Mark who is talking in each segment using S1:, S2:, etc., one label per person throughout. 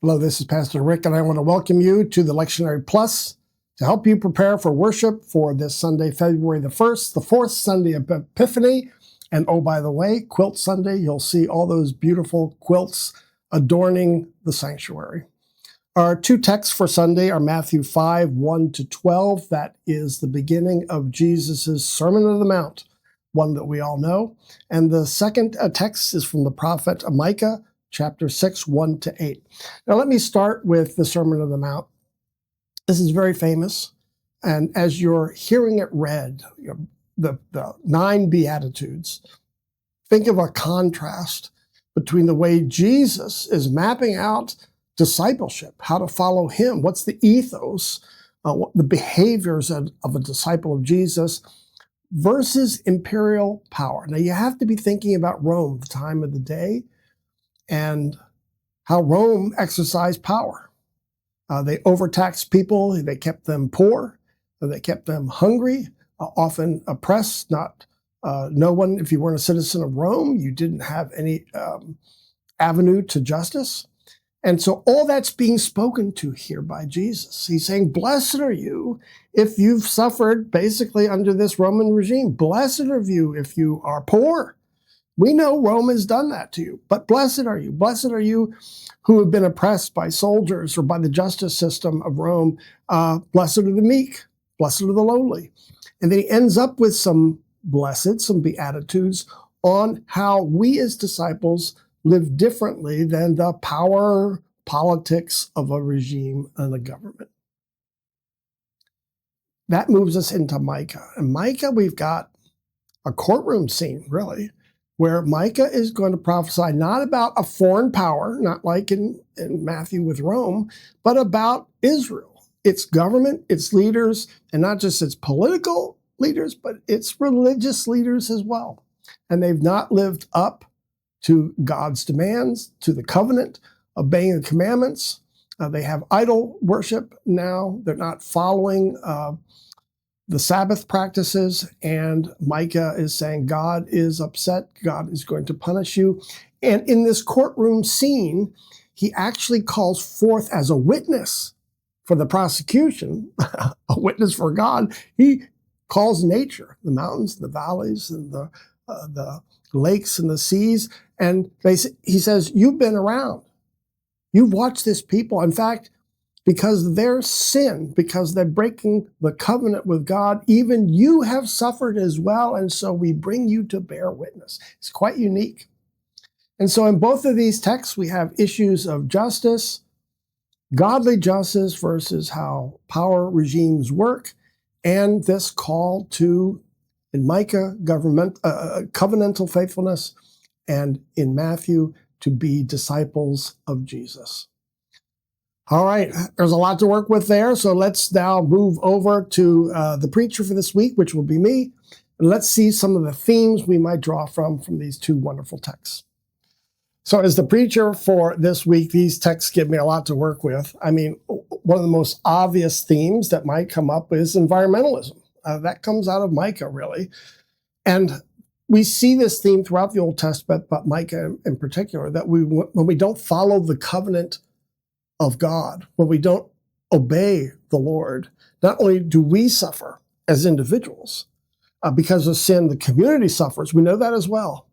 S1: Hello, this is Pastor Rick, and I want to welcome you to the Lectionary Plus to help you prepare for worship for this Sunday, February the 1st, the fourth Sunday of Epiphany. And oh, by the way, Quilt Sunday, you'll see all those beautiful quilts adorning the sanctuary. Our two texts for Sunday are Matthew 5, 1-12. That is the beginning of Jesus' Sermon on the Mount, one that we all know. And the second text is from the prophet Micah, chapter 6, 1-8. Now let me start with the Sermon on the Mount. This is very famous. And as you're hearing it read, the 9 Beatitudes, think of a contrast between the way Jesus is mapping out discipleship, how to follow him, what's the ethos, the behaviors of a disciple of Jesus, versus imperial power. Now you have to be thinking about Rome, the time of the day, and how Rome exercised power. They overtaxed people, they kept them poor, they kept them hungry, often oppressed, no one, if you weren't a citizen of Rome, you didn't have any avenue to justice. And so all that's being spoken to here by Jesus. He's saying, blessed are you if you've suffered basically under this Roman regime. Blessed are you if you are poor. We know Rome has done that to you, but blessed are you. Blessed are you who have been oppressed by soldiers or by the justice system of Rome. Blessed are the meek. Blessed are the lowly. And then he ends up with some beatitudes on how we as disciples live differently than the power politics of a regime and a government. That moves us into Micah. In Micah, we've got a courtroom scene, really, where Micah is going to prophesy not about a foreign power, not like in Matthew with Rome, but about Israel, its government, its leaders, and not just its political leaders, but its religious leaders as well. And they've not lived up to God's demands, to the covenant, obeying the commandments. They have idol worship now. They're not following the Sabbath practices, and Micah is saying God is upset, God is going to punish you. And in this courtroom scene, he actually calls forth as a witness for the prosecution, a witness for God. He calls nature, the mountains, the valleys, and the lakes and the seas, and he says, you've been around. You've watched this people. In fact, because of their sin, because they're breaking the covenant with God, even you have suffered as well, and so we bring you to bear witness. It's quite unique. And so in both of these texts, we have issues of justice, godly justice versus how power regimes work, and this call to, in Micah, covenantal faithfulness, and in Matthew, to be disciples of Jesus. All right, there's a lot to work with there, so let's now move over to the preacher for this week, which will be me, and let's see some of the themes we might draw from these two wonderful texts. So as the preacher for this week, these texts give me a lot to work with. I mean, one of the most obvious themes that might come up is environmentalism. That comes out of Micah, really. And we see this theme throughout the Old Testament, but Micah in particular, that when we don't follow the covenant of God, when we don't obey the Lord, not only do we suffer as individuals, because of sin, the community suffers. We know that as well.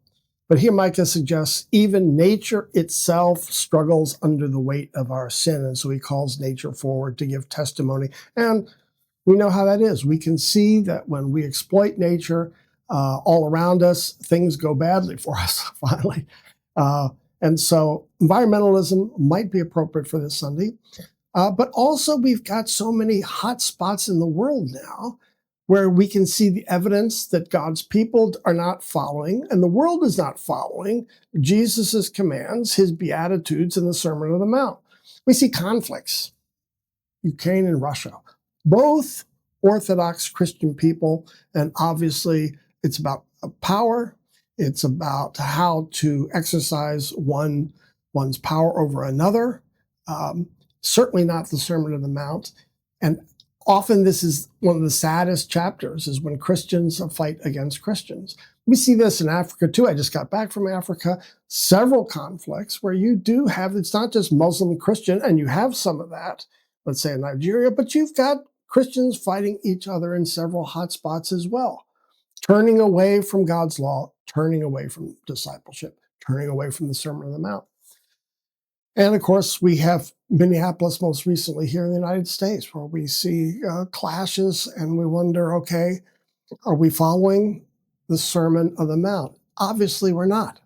S1: But here Micah suggests even nature itself struggles under the weight of our sin. And so he calls nature forward to give testimony. And we know how that is. We can see that when we exploit nature all around us, things go badly for us, finally. And so environmentalism might be appropriate for this Sunday. But also we've got so many hot spots in the world now where we can see the evidence that God's people are not following, and the world is not following Jesus' commands, his beatitudes, and the Sermon on the Mount. We see conflicts, Ukraine and Russia, both Orthodox Christian people, and obviously it's about power. It's about how to exercise one's power over another. Certainly not the Sermon on the Mount. And often this is one of the saddest chapters, is when Christians fight against Christians. We see this in Africa too. I just got back from Africa, several conflicts where you do have, it's not just Muslim Christian, and you have some of that, let's say in Nigeria, but you've got Christians fighting each other in several hotspots as well, turning away from God's law, turning away from discipleship, turning away from the Sermon on the Mount. And of course, we have Minneapolis most recently here in the United States, where we see clashes and we wonder, okay, are we following the Sermon on the Mount? Obviously, we're not.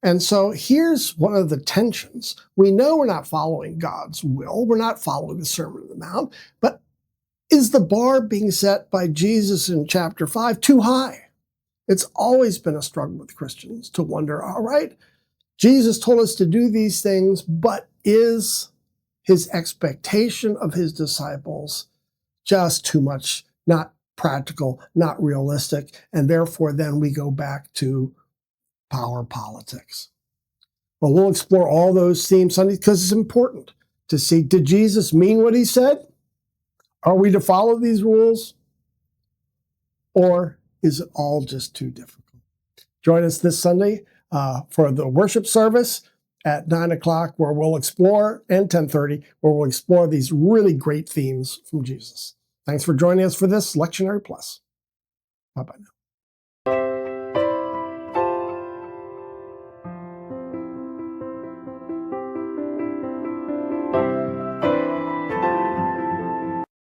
S1: And so here's one of the tensions. We know we're not following God's will. We're not following the Sermon on the Mount. But is the bar being set by Jesus in chapter 5 too high? It's always been a struggle with Christians to wonder, all right, Jesus told us to do these things, but is his expectation of his disciples just too much, not practical, not realistic, and therefore then we go back to power politics? Well, we'll explore all those themes Sunday because it's important to see, did Jesus mean what he said? Are we to follow these rules? Or is it all just too difficult? Join us this Sunday for the worship service at 9 o'clock, where we'll explore, and 10:30, where we'll explore these really great themes from Jesus. Thanks for joining us for this Lectionary Plus. Bye-bye now.